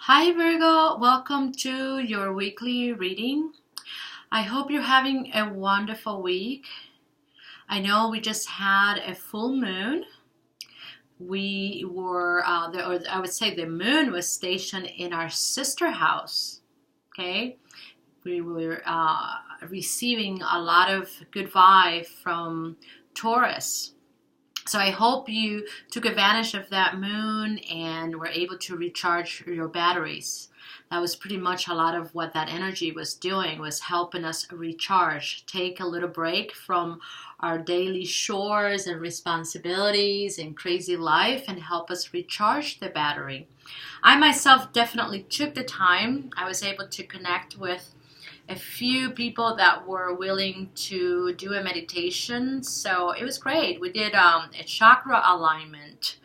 Hi Virgo, welcome to your weekly reading. I hope you're having a wonderful week. I know we just had a full moon. We were, or I would say the moon was stationed in our sister house. Okay, we were receiving a lot of good vibe from Taurus. So I hope you took advantage of that moon and were able to recharge your batteries. That was pretty much a lot of what that energy was doing, was helping us recharge, take a little break from our daily chores and responsibilities and crazy life and help us recharge the battery. I myself definitely took the time. I was able to connect with a few people that were willing to do a meditation, so it was great. We did a chakra alignment.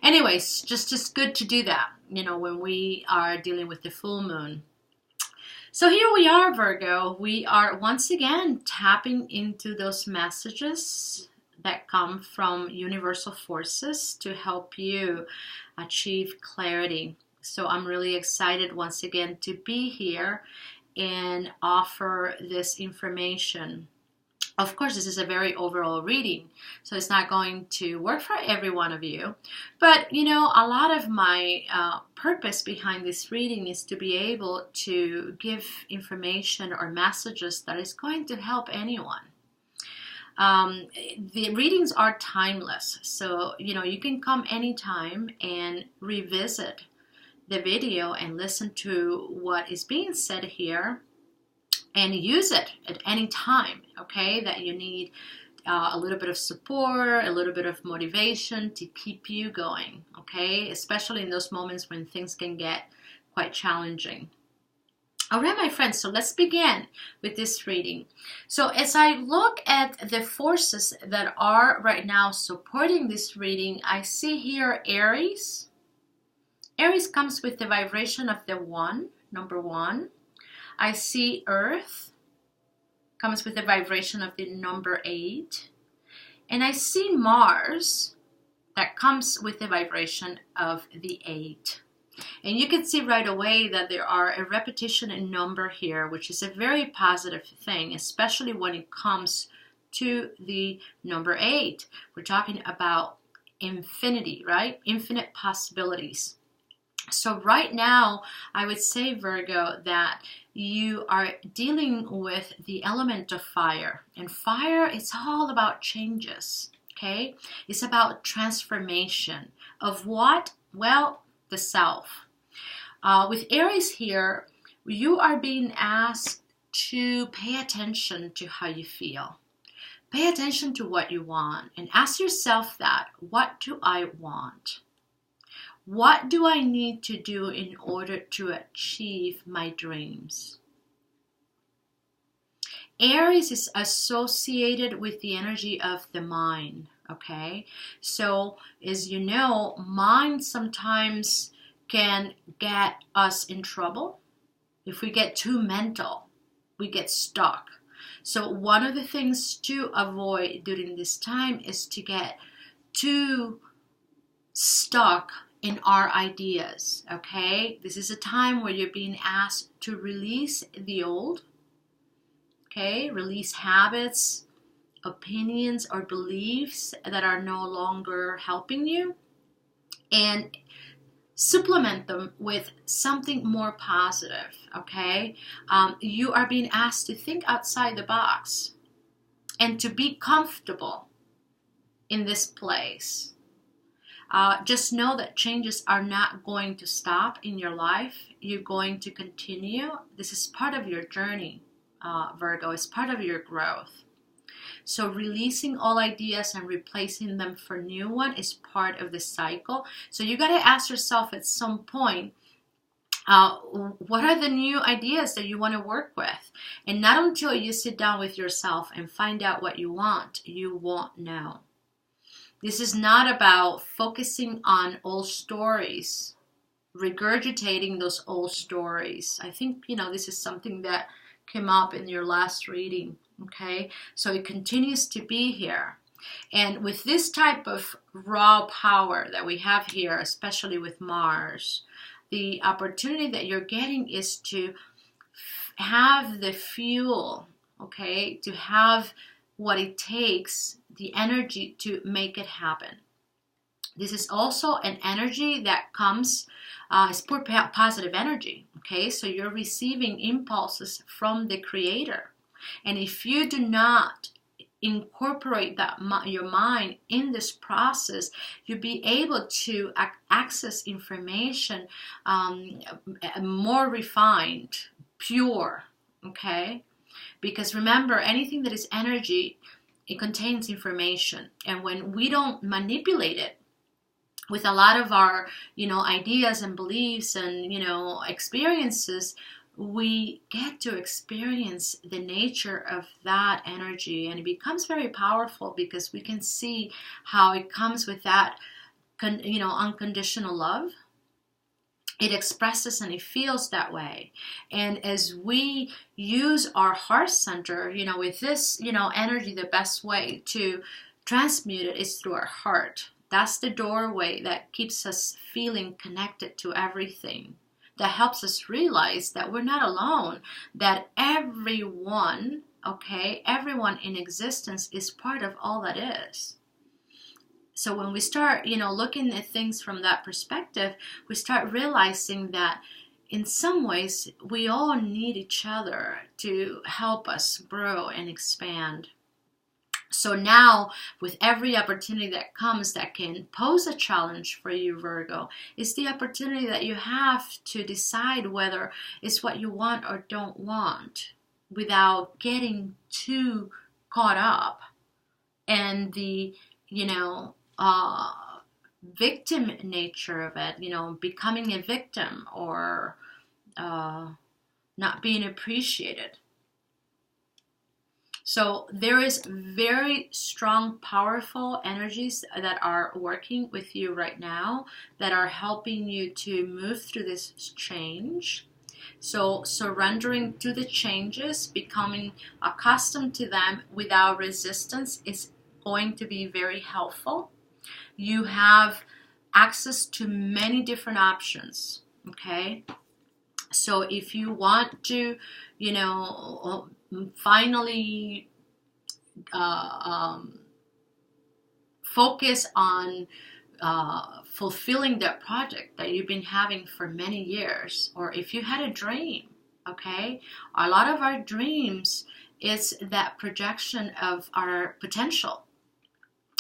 Anyways, just good to do that, when we are dealing with the full moon. So here we are, Virgo. We are once again tapping into those messages that come from universal forces to help you achieve clarity. So I'm really excited once again to be here and offer this information. Of course, this is a very overall reading, so it's not going to work for every one of you. But, a lot of my purpose behind this reading is to be able to give information or messages that is going to help anyone. The readings are timeless, so, you can come anytime and revisit the video and listen to what is being said here and use it at any time, okay, that you need a little bit of support, a little bit of motivation to keep you going, okay, especially in those moments when things can get quite challenging. All right, my friends, so let's begin with this reading. So as I look at the forces that are right now supporting this reading, I see here Aries. Aries comes with the vibration of the number one. I see Earth comes with the vibration of the number 8. And I see Mars that comes with the vibration of the 8. And you can see right away that there are a repetition in number here, which is a very positive thing, especially when it comes to the number 8. We're talking about infinity, right? Infinite possibilities. So right now, I would say, Virgo, that you are dealing with the element of fire. And fire is all about changes, okay? It's about transformation of what? Well, the self. With Aries here, you are being asked to pay attention to how you feel. Pay attention to what you want and ask yourself that, what do I want? What do I need to do in order to achieve my dreams? Aries is associated with the energy of the mind, okay? So, as you know, mind sometimes can get us in trouble. If we get too mental, we get stuck. So one of the things to avoid during this time is to get too stuck in our ideas, okay? This is a time where you're being asked to release the old, okay? Release habits, opinions, or beliefs that are no longer helping you and supplement them with something more positive, okay? You are being asked to think outside the box and to be comfortable in this place. Just know that changes are not going to stop in your life. You're going to continue. This is part of your journey, Virgo. It's part of your growth. So releasing all ideas and replacing them for new one is part of the cycle. So you got to ask yourself at some point, what are the new ideas that you want to work with? And not until you sit down with yourself and find out what you want, you won't know. This is not about focusing on old stories, regurgitating those old stories. I think, this is something that came up in your last reading, okay? So it continues to be here. And with this type of raw power that we have here, especially with Mars, the opportunity that you're getting is to have the fuel, okay, to have what it takes, the energy to make it happen. This is also an energy that comes, it's pure positive energy, okay? So you're receiving impulses from the Creator. And if you do not incorporate your mind in this process, you'll be able to access information more refined, pure, okay? Because remember, anything that is energy, it contains information. And when we don't manipulate it with a lot of our, ideas and beliefs and, experiences, we get to experience the nature of that energy, and it becomes very powerful because we can see how it comes with that, unconditional love. It expresses and it feels that way. And as we use our heart center, with this, energy, the best way to transmute it is through our heart. That's the doorway that keeps us feeling connected to everything. That helps us realize that we're not alone, that everyone in existence is part of all that is. So when we start, looking at things from that perspective, we start realizing that in some ways we all need each other to help us grow and expand. So now, with every opportunity that comes that can pose a challenge for you, Virgo, it's the opportunity that you have to decide whether it's what you want or don't want without getting too caught up in the, victim nature of it, becoming a victim or not being appreciated. So there is very strong, powerful energies that are working with you right now that are helping you to move through this change. So surrendering to the changes, becoming accustomed to them without resistance is going to be very helpful. You have access to many different options, okay? So if you want to, finally focus on fulfilling that project that you've been having for many years, or if you had a dream, okay? A lot of our dreams is that projection of our potential.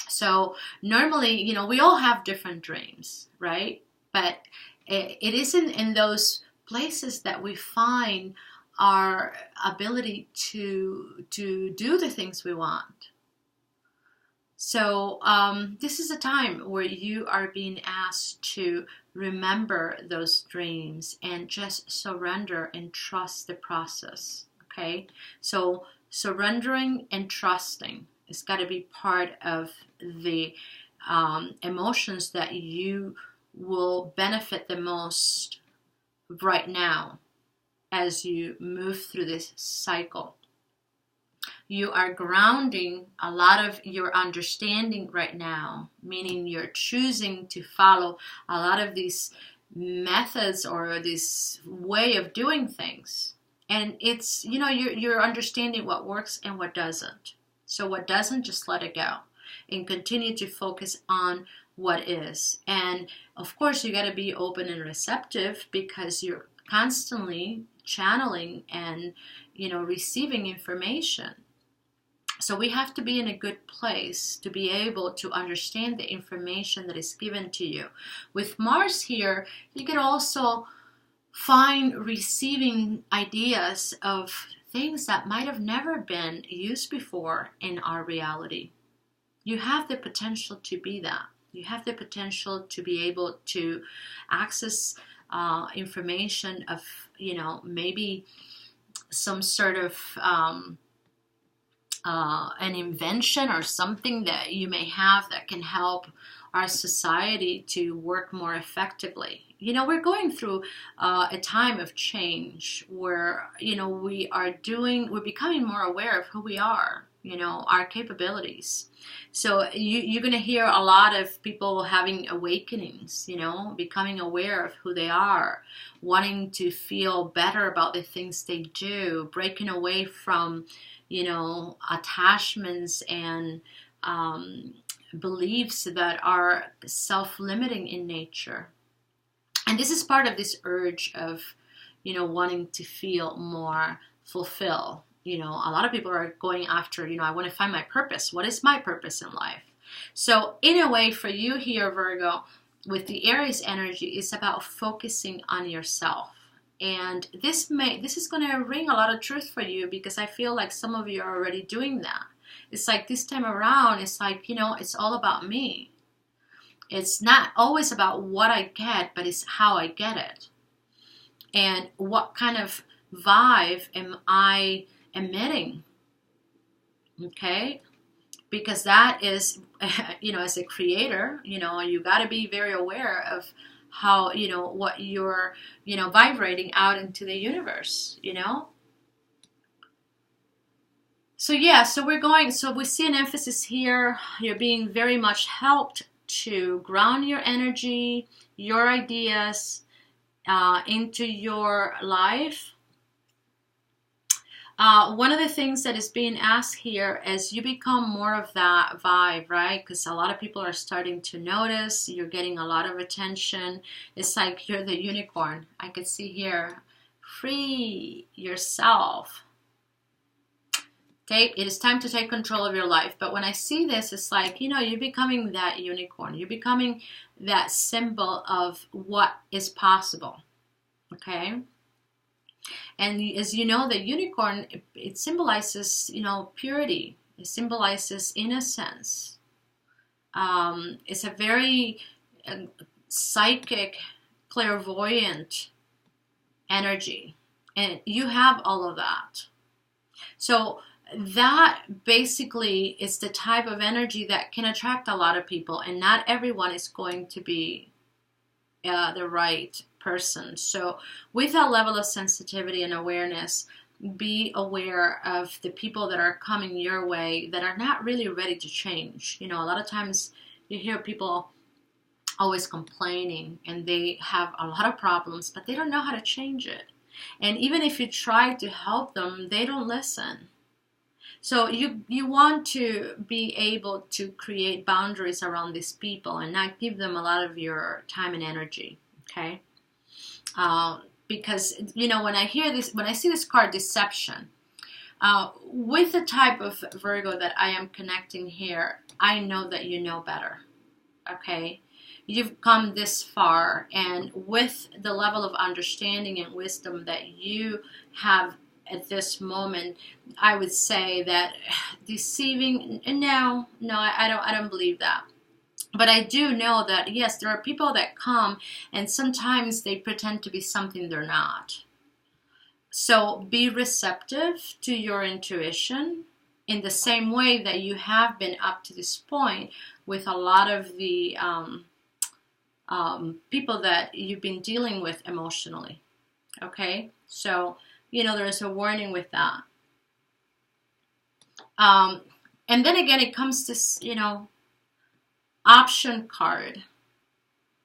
So normally, we all have different dreams, right? But it isn't in those places that we find our ability to do the things we want. So this is a time where you are being asked to remember those dreams and just surrender and trust the process, okay? So surrendering and trusting has got to be part of the emotions that you will benefit the most right now as you move through this cycle. You are grounding a lot of your understanding right now, meaning you're choosing to follow a lot of these methods or this way of doing things. And it's, you're understanding what works and what doesn't. So what doesn't, just let it go and continue to focus on what is. And of course, you got to be open and receptive because you're constantly channeling and, receiving information. So we have to be in a good place to be able to understand the information that is given to you. With Mars here, you could also find receiving ideas of things that might have never been used before in our reality. You have the potential to be that. You have the potential to be able to access information of, maybe some sort of an invention or something that you may have that can help our society to work more effectively. We're going through a time of change where, we're becoming more aware of who we are. you know, our capabilities. So you're going to hear a lot of people having awakenings, you know, becoming aware of who they are, wanting to feel better about the things they do, breaking away from, you know, attachments and beliefs that are self-limiting in nature. And this is part of this urge of, you know, wanting to feel more fulfilled. You know, a lot of people are going after, you know, I want to find my purpose. What is my purpose in life? So in a way for you here, Virgo, with the Aries energy, it's about focusing on yourself. And this is going to ring a lot of truth for you, because I feel like some of you are already doing that. It's like this time around, it's like, you know, it's all about me. It's not always about what I get, but it's how I get it. And what kind of vibe am I emitting? Okay? Because that is, you know, as a creator, you know, you got to be very aware of how, you know, what you're, you know, vibrating out into the universe, you know? So yeah, so we see an emphasis here. You're being very much helped to ground your energy, your ideas into your life. One of the things that is being asked here is you become more of that vibe, right? Because a lot of people are starting to notice you're getting a lot of attention. It's like you're the unicorn. I could see here, free yourself. Okay, it is time to take control of your life. But when I see this, it's like, you know, you're becoming that unicorn. You're becoming that symbol of what is possible. Okay? And as you know, the unicorn, it symbolizes, you know, purity. It symbolizes innocence. It's a very psychic, clairvoyant energy. And you have all of that. So that basically is the type of energy that can attract a lot of people, and not everyone is going to be the right person. So with that level of sensitivity and awareness, be aware of the people that are coming your way that are not really ready to change. You know, a lot of times you hear people always complaining and they have a lot of problems, but they don't know how to change it. And even if you try to help them, they don't listen. So you want to be able to create boundaries around these people and not give them a lot of your time and energy, okay? Because, you know, when I see this card, deception, with the type of Virgo that I am connecting here, I know that you know better, okay? You've come this far, and with the level of understanding and wisdom that you have at this moment, I would say that deceiving, no, I don't believe that. But I do know that, yes, there are people that come and sometimes they pretend to be something they're not. So be receptive to your intuition in the same way that you have been up to this point with a lot of the people that you've been dealing with emotionally. Okay? So, you know, there's a warning with that. And then again, it comes to, you know, option card.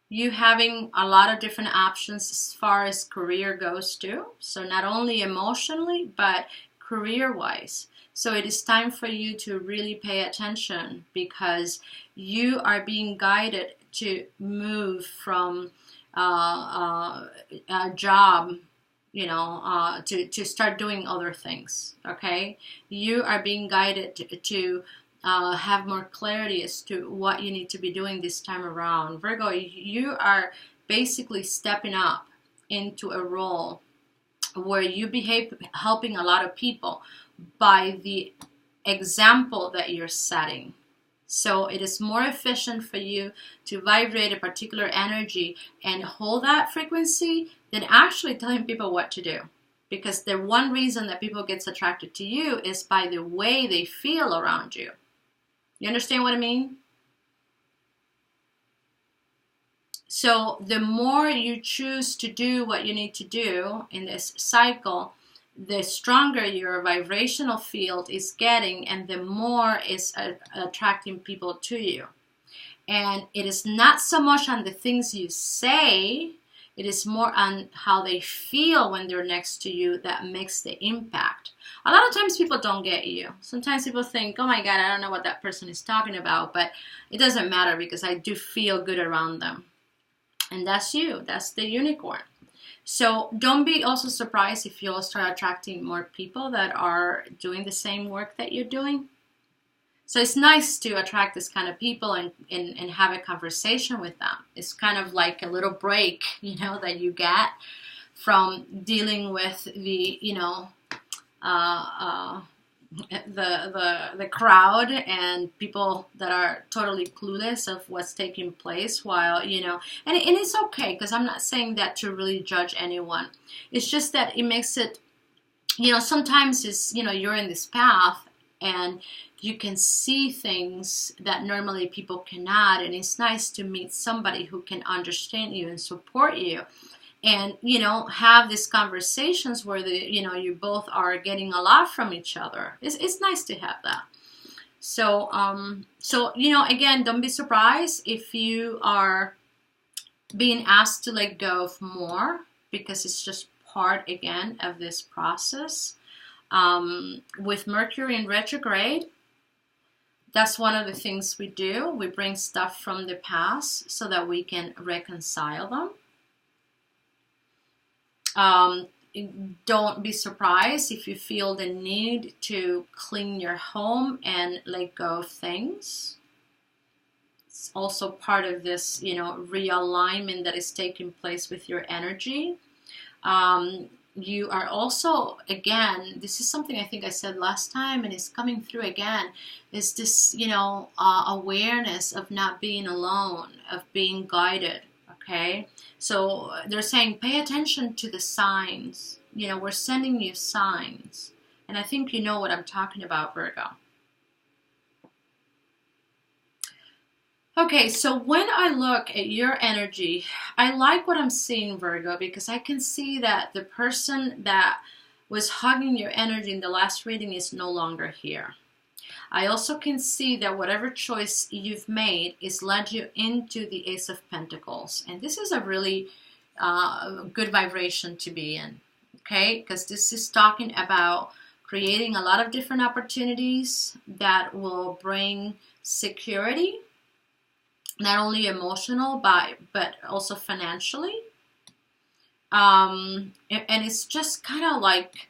You having a lot of different options as far as career goes too. So not only emotionally, but career-wise. So it is time for you to really pay attention, because you are being guided to move from a job, you know, to start doing other things, okay? You are being guided to have more clarity as to what you need to be doing this time around. Virgo, you are basically stepping up into a role where you behave helping a lot of people by the example that you're setting. So it is more efficient for you to vibrate a particular energy and hold that frequency than actually telling people what to do. Because the one reason that people get attracted to you is by the way they feel around you. You understand what I mean? So the more you choose to do what you need to do in this cycle, the stronger your vibrational field is getting, and the more it's attracting people to you. And it is not so much on the things you say, it is more on how they feel when they're next to you that makes the impact. A lot of times people don't get you. Sometimes people think, oh my God, I don't know what that person is talking about, but it doesn't matter because I do feel good around them. And that's you, that's the unicorn. So don't be also surprised if you'll start attracting more people that are doing the same work that you're doing. So it's nice to attract this kind of people and have a conversation with them. It's kind of like a little break, you know, that you get from dealing with the, you know, the crowd and people that are totally clueless of what's taking place while, you know, and it's okay, because I'm not saying that to really judge anyone. It's just that it makes it, you know, sometimes it's, you know, you're in this path and you can see things that normally people cannot, and it's nice to meet somebody who can understand you and support you, and, you know, have these conversations where you know, you both are getting a lot from each other. It's nice to have that. So you know, again, don't be surprised if you are being asked to let go of more, because it's just part, again, of this process. With Mercury in retrograde, that's one of the things we do. We bring stuff from the past so that we can reconcile them. Don't be surprised if you feel the need to clean your home and let go of things. It's also part of this, you know, realignment that is taking place with your energy. You are also, again, this is something I think I said last time and it's coming through again, is this, you know, awareness of not being alone, of being guided, okay? So they're saying pay attention to the signs. You know, we're sending you signs. And I think you know what I'm talking about, Virgo. Okay, so when I look at your energy, I like what I'm seeing, Virgo, because I can see that the person that was hugging your energy in the last reading is no longer here. I also can see that whatever choice you've made is led you into the Ace of Pentacles. And this is a really good vibration to be in, okay? Because this is talking about creating a lot of different opportunities that will bring security, not only emotional, but also financially. And it's just kind of like,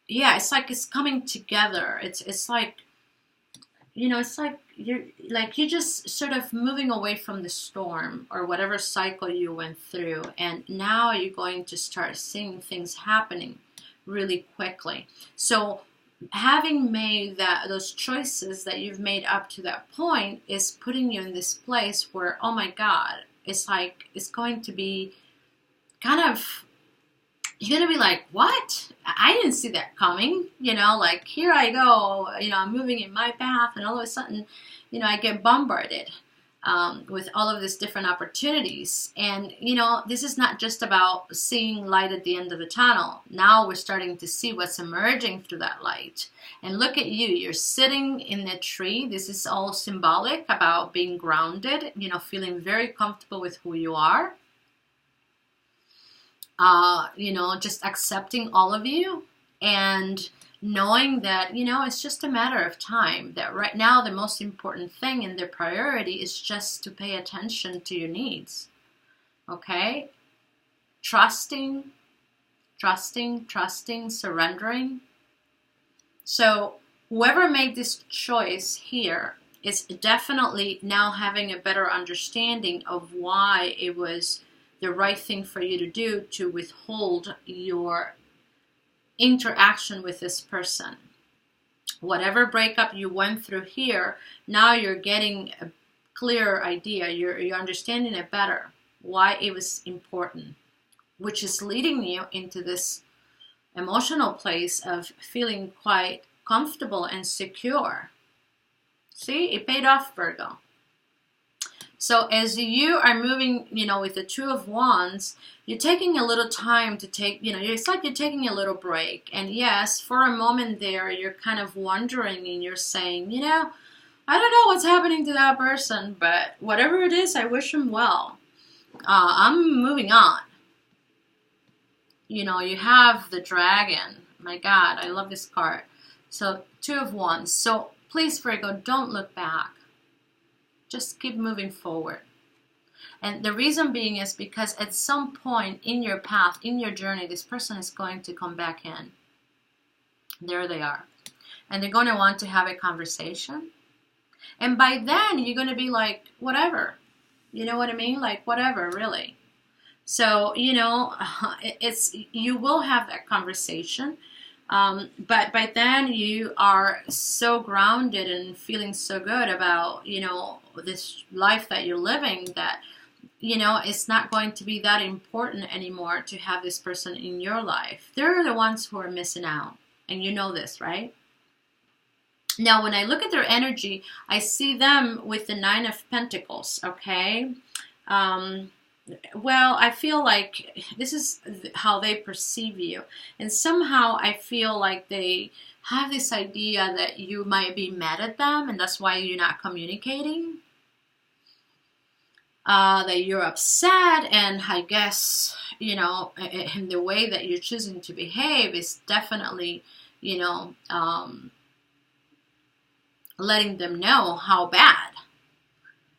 yeah, it's like it's coming together. It's like, you know, it's like you're just sort of moving away from the storm or whatever cycle you went through, and now you're going to start seeing things happening really quickly. So having made those choices that you've made up to that point is putting you in this place where, oh my God, it's like it's going to be kind of, you're going to be like, what? I didn't see that coming. You know, like, here I go, you know, I'm moving in my path, and all of a sudden, you know, I get bombarded with all of these different opportunities. And, you know, this is not just about seeing light at the end of the tunnel. Now we're starting to see what's emerging through that light. And look at you, you're sitting in a tree. This is all symbolic about being grounded, you know, feeling very comfortable with who you are. You know, just accepting all of you and knowing that, you know, it's just a matter of time, that right now the most important thing and the priority is just to pay attention to your needs. Okay? Trusting, surrendering. So whoever made this choice here is definitely now having a better understanding of why it was the right thing for you to do to withhold your interaction with this person. Whatever breakup you went through here, now you're getting a clearer idea. You're understanding it better, why it was important, which is leading you into this emotional place of feeling quite comfortable and secure. See, it paid off, Virgo. So as you are moving, with the Two of Wands, you're taking a little time to take, it's like you're taking a little break. And yes, for a moment there, you're kind of wondering and you're saying, I don't know what's happening to that person, but whatever it is, I wish them well. I'm moving on. You have the Dragon. My God, I love this card. So Two of Wands. So please, Virgo, don't look back. Just keep moving forward. And the reason being is because at some point in your path, in your journey, this person is going to come back in. There they are. And they're going to want to have a conversation. And by then, you're going to be like, whatever. You know what I mean? Like, whatever, really. So, you will have that conversation. But by then you are so grounded and feeling so good about, this life that you're living that, it's not going to be that important anymore to have this person in your life. They're the ones who are missing out. And you know this, right? Now, when I look at their energy, I see them with the Nine of Pentacles, okay? Well, I feel like this is how they perceive you. And somehow I feel like they have this idea that you might be mad at them and that's why you're not communicating. That you're upset, and I guess, in the way that you're choosing to behave is definitely, letting them know how bad.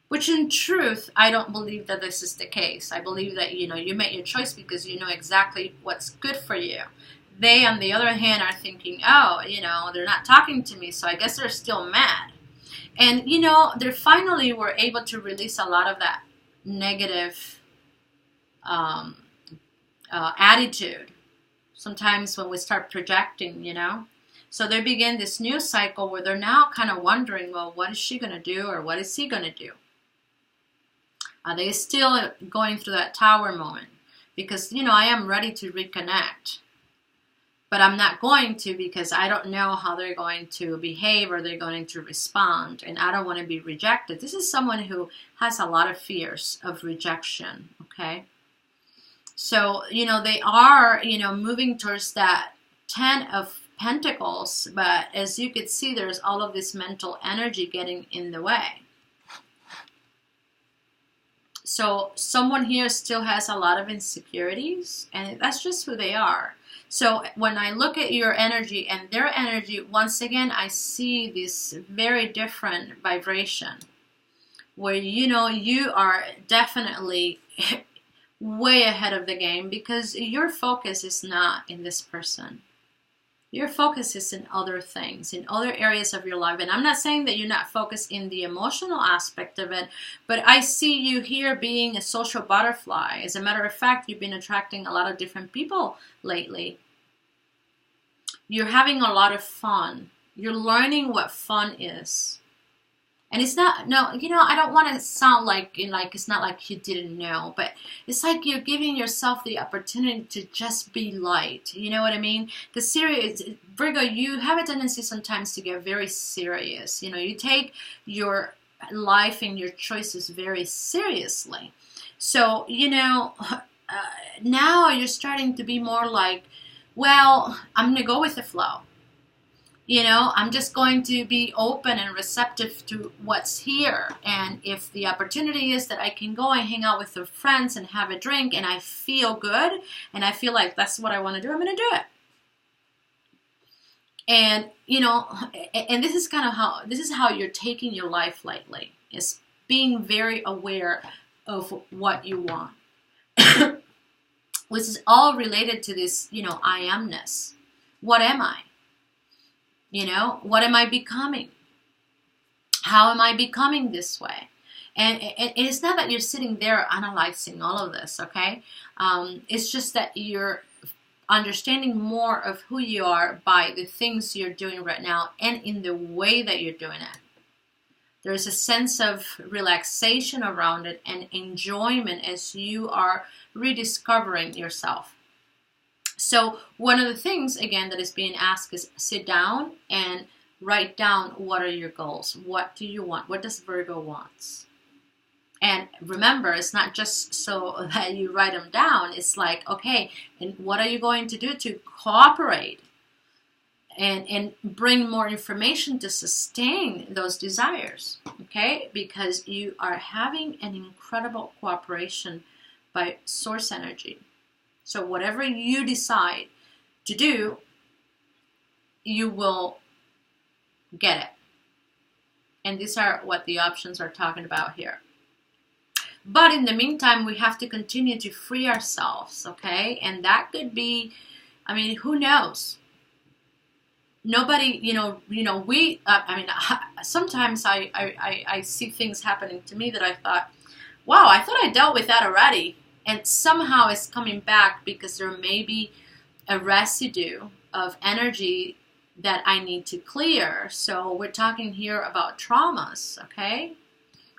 Which in truth, I don't believe that this is the case. I believe that, you made your choice because you know exactly what's good for you. They, on the other hand, are thinking, oh, they're not talking to me, so I guess they're still mad. And, they finally were able to release a lot of that negative attitude. Sometimes when we start projecting, So they begin this new cycle where they're now kind of wondering, well, what is she going to do or what is he going to do? Are they still going through that Tower moment? Because, I am ready to reconnect. But I'm not going to because I don't know how they're going to behave or they're going to respond. And I don't want to be rejected. This is someone who has a lot of fears of rejection, okay? So, they are, moving towards that 10 of Pentacles. But as you could see, there's all of this mental energy getting in the way. So someone here still has a lot of insecurities, and that's just who they are. So when I look at your energy and their energy, once again, I see this very different vibration where, you are definitely way ahead of the game because your focus is not in this person. Your focus is in other things, in other areas of your life. And I'm not saying that you're not focused in the emotional aspect of it, but I see you here being a social butterfly. As a matter of fact, you've been attracting a lot of different people lately. You're having a lot of fun. You're learning what fun is. And it's not, no, I don't want to sound like it's not like you didn't know, but it's like you're giving yourself the opportunity to just be light. You know what I mean? Because Virgo, you have a tendency sometimes to get very serious. You take your life and your choices very seriously. So, now you're starting to be more like, well, I'm going to go with the flow. I'm just going to be open and receptive to what's here. And if the opportunity is that I can go and hang out with the friends and have a drink and I feel good and I feel like that's what I want to do, I'm going to do it. And, and this is how you're taking your life lately, is being very aware of what you want, which is all related to this, I amness. What am I? What am I becoming? How am I becoming this way? And it's not that you're sitting there analyzing all of this, okay? It's just that you're understanding more of who you are by the things you're doing right now and in the way that you're doing it. There's a sense of relaxation around it and enjoyment as you are rediscovering yourself. So one of the things, again, that is being asked is sit down and write down what are your goals. What do you want? What does Virgo want? And remember, it's not just so that you write them down. It's like, okay, and what are you going to do to cooperate and bring more information to sustain those desires? Okay, because you are having an incredible cooperation by source energy. So whatever you decide to do, you will get it. And these are what the options are talking about here. But in the meantime, we have to continue to free ourselves, okay? And that could be, I mean, who knows? Nobody, sometimes I see things happening to me that I thought, wow, I thought I dealt with that already. And somehow it's coming back because there may be a residue of energy that I need to clear. So we're talking here about traumas, okay?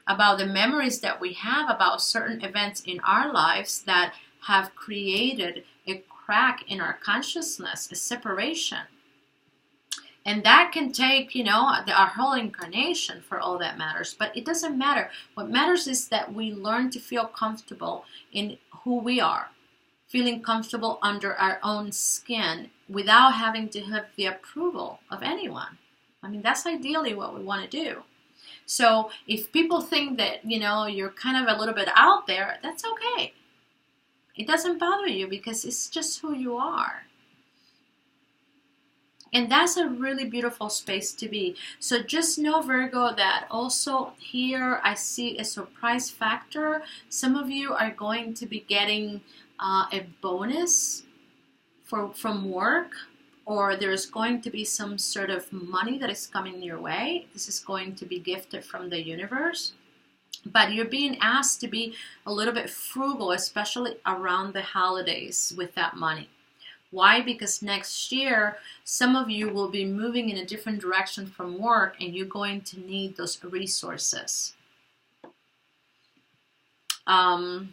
About the memories that we have about certain events in our lives that have created a crack in our consciousness, a separation. And that can take, our whole incarnation for all that matters. But it doesn't matter. What matters is that we learn to feel comfortable in who we are. Feeling comfortable under our own skin without having to have the approval of anyone. I mean, that's ideally what we want to do. So if people think that, you're kind of a little bit out there, that's okay. It doesn't bother you because it's just who you are. And that's a really beautiful space to be. So just know, Virgo, that also here I see a surprise factor. Some of you are going to be getting a bonus from work, or there's going to be some sort of money that is coming your way. This is going to be gifted from the universe. But you're being asked to be a little bit frugal, especially around the holidays with that money. Why? Because next year, some of you will be moving in a different direction from work and you're going to need those resources. I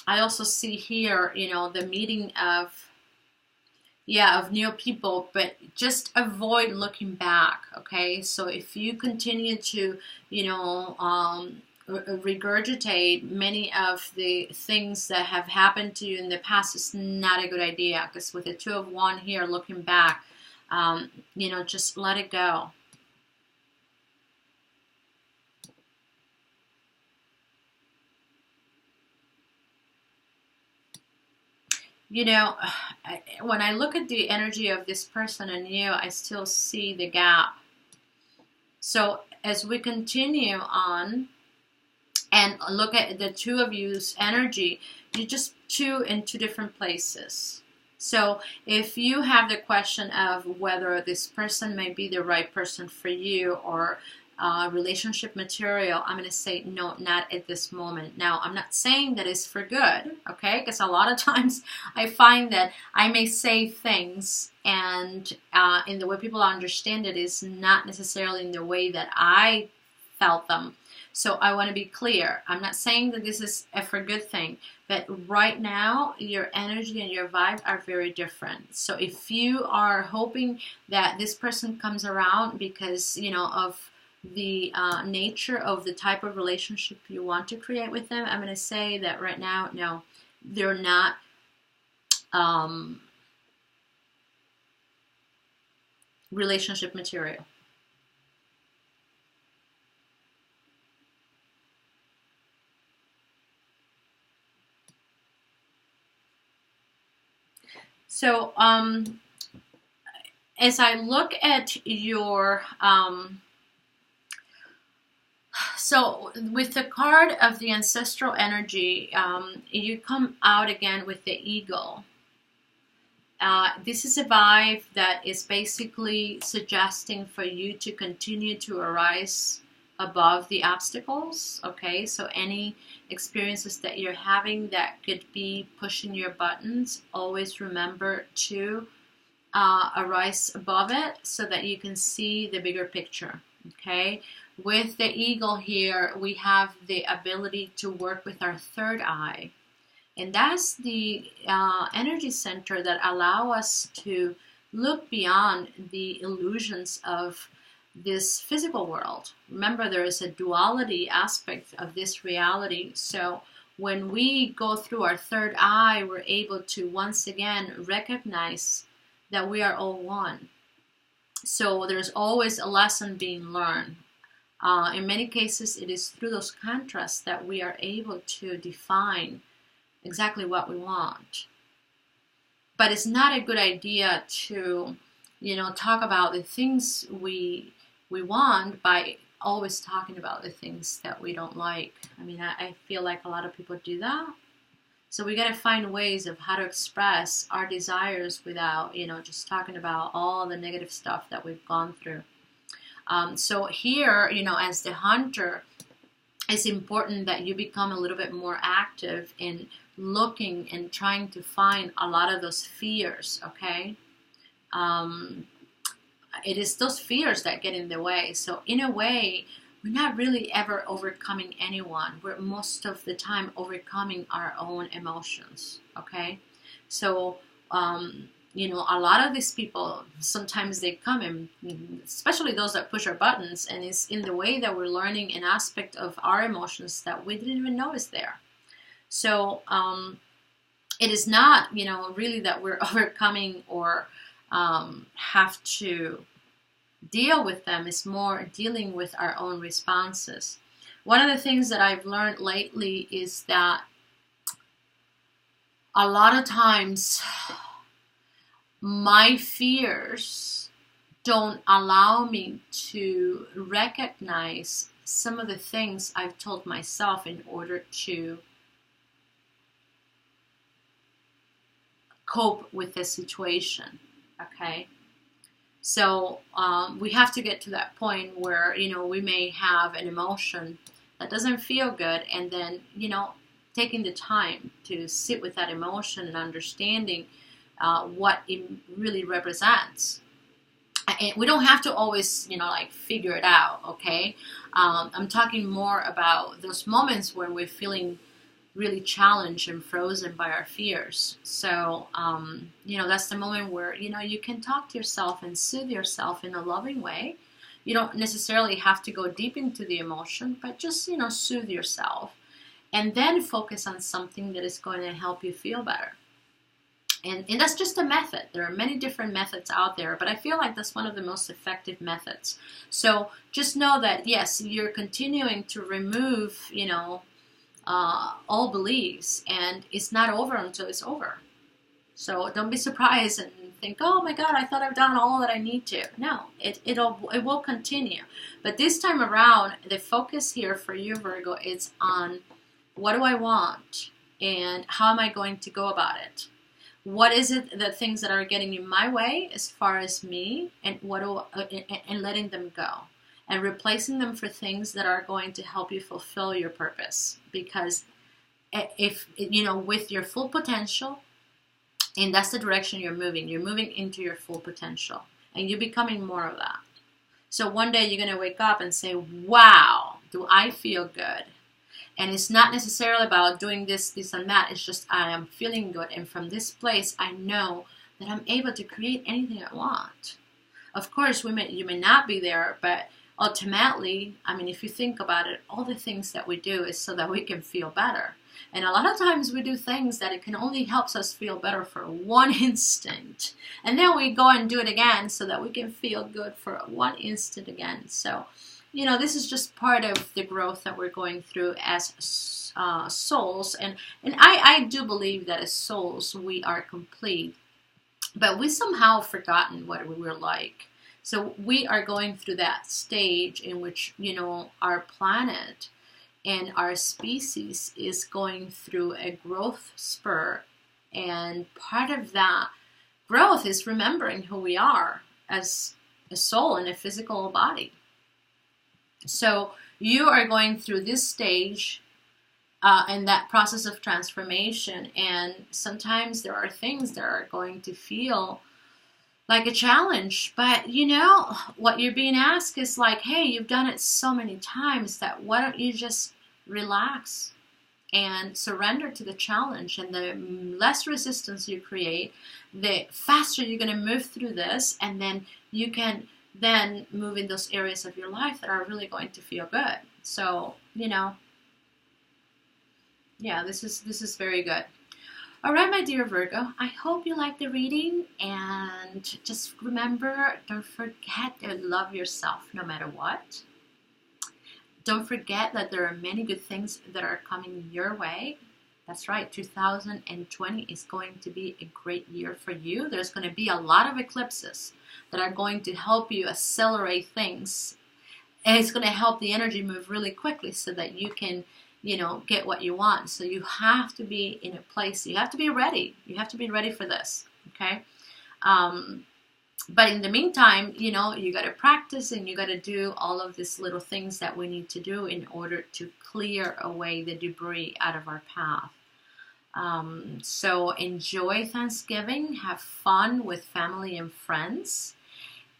also see here, the meeting of new people, but just avoid looking back, okay? So if you continue to, regurgitate many of the things that have happened to you in the past, it's not a good idea, because with the Two of Wands here looking back, just let it go. When I look at the energy of this person and you, I still see the gap. So as we continue on and look at the two of you's energy, you just two in two different places. So if you have the question of whether this person may be the right person for you or relationship material, I'm going to say no, not at this moment. Now, I'm not saying that it's for good, okay? Because a lot of times I find that I may say things and in the way people understand it is not necessarily in the way that I felt them. So I want to be clear. I'm not saying that this is a for good thing, but right now your energy and your vibe are very different. So if you are hoping that this person comes around because, of the nature of the type of relationship you want to create with them, I'm going to say that right now, no, they're not relationship material. So as I look at your so with the card of the ancestral energy, you come out again with the eagle. This is a vibe that is basically suggesting for you to continue to arise above the obstacles, okay? So any experiences that you're having that could be pushing your buttons, always remember to arise above it so that you can see the bigger picture, okay? With the eagle here, we have the ability to work with our third eye. And that's the energy center that allow us to look beyond the illusions of this physical world. Remember, there is a duality aspect of this reality. So when we go through our third eye, we're able to once again recognize that we are all one. So there's always a lesson being learned. In many cases, it is through those contrasts that we are able to define exactly what we want. But it's not a good idea to, talk about the things we want by always talking about the things that we don't like. I mean, I feel like a lot of people do that. So we got to find ways of how to express our desires without, just talking about all the negative stuff that we've gone through. So here, as the hunter, it's important that you become a little bit more active in looking and trying to find a lot of those fears, okay? It is those fears that get in the way. So in a way, we're not really ever overcoming anyone. We're most of the time overcoming our own emotions, okay? So, a lot of these people, sometimes they come in, especially those that push our buttons, and it's in the way that we're learning an aspect of our emotions that we didn't even notice there. So it is not, really that we're overcoming or have to deal with them. It's more dealing with our own responses. One of the things that I've learned lately is that a lot of times my fears don't allow me to recognize some of the things I've told myself in order to cope with the situation, okay? So we have to get to that point where, we may have an emotion that doesn't feel good, and then, taking the time to sit with that emotion and understanding what it really represents. And we don't have to always, figure it out, okay? I'm talking more about those moments when we're feeling really challenged and frozen by our fears. So, that's the moment where, you can talk to yourself and soothe yourself in a loving way. You don't necessarily have to go deep into the emotion, but just, soothe yourself. And then focus on something that is going to help you feel better. And that's just a method. There are many different methods out there, but I feel like that's one of the most effective methods. So just know that, yes, you're continuing to remove, all beliefs, and it's not over until it's over. So don't be surprised and think, oh my God, I thought I've done all that I need to. No, it will continue. But this time around, the focus here for you, Virgo, is on what do I want and how am I going to go about it? What is it, the things that are getting in my way as far as me, and and letting them go, and replacing them for things that are going to help you fulfill your purpose. Because if with your full potential, and that's the direction you're moving into your full potential, and you're becoming more of that. So one day you're going to wake up and say, wow, do I feel good? And it's not necessarily about doing this, and that. It's just I am feeling good. And from this place, I know that I'm able to create anything I want. Of course, you may not be there, but ultimately, I mean, if you think about it, all the things that we do is so that we can feel better. And a lot of times we do things that it can only helps us feel better for one instant. And then we go and do it again so that we can feel good for one instant again. So, this is just part of the growth that we're going through as souls. And I do believe that as souls, we are complete. But we somehow forgotten what we were like. So we are going through that stage in which, our planet and our species is going through a growth spur. And part of that growth is remembering who we are as a soul in a physical body. So you are going through this stage and that process of transformation. And sometimes there are things that are going to feel like a challenge. But, what you're being asked is like, hey, you've done it so many times that why don't you just relax and surrender to the challenge? And the less resistance you create, the faster you're going to move through this. And then you can then move in those areas of your life that are really going to feel good. So, you know, yeah, this is very good. All right, my dear Virgo, I hope you like the reading, and just remember, don't forget to love yourself no matter what. Don't forget that there are many good things that are coming your way. That's right, 2020 is going to be a great year for you. There's going to be a lot of eclipses that are going to help you accelerate things. And it's going to help the energy move really quickly so that you can, you know, get what you want. So you have to be in a place, you have to be ready. You have to be ready for this, okay? But in the meantime, you know, you got to practice and you got to do all of these little things that we need to do in order to clear away the debris out of our path. So enjoy Thanksgiving, have fun with family and friends,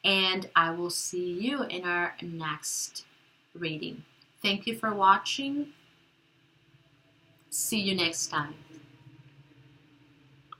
and I will see you in our next reading. Thank you for watching. See you next time.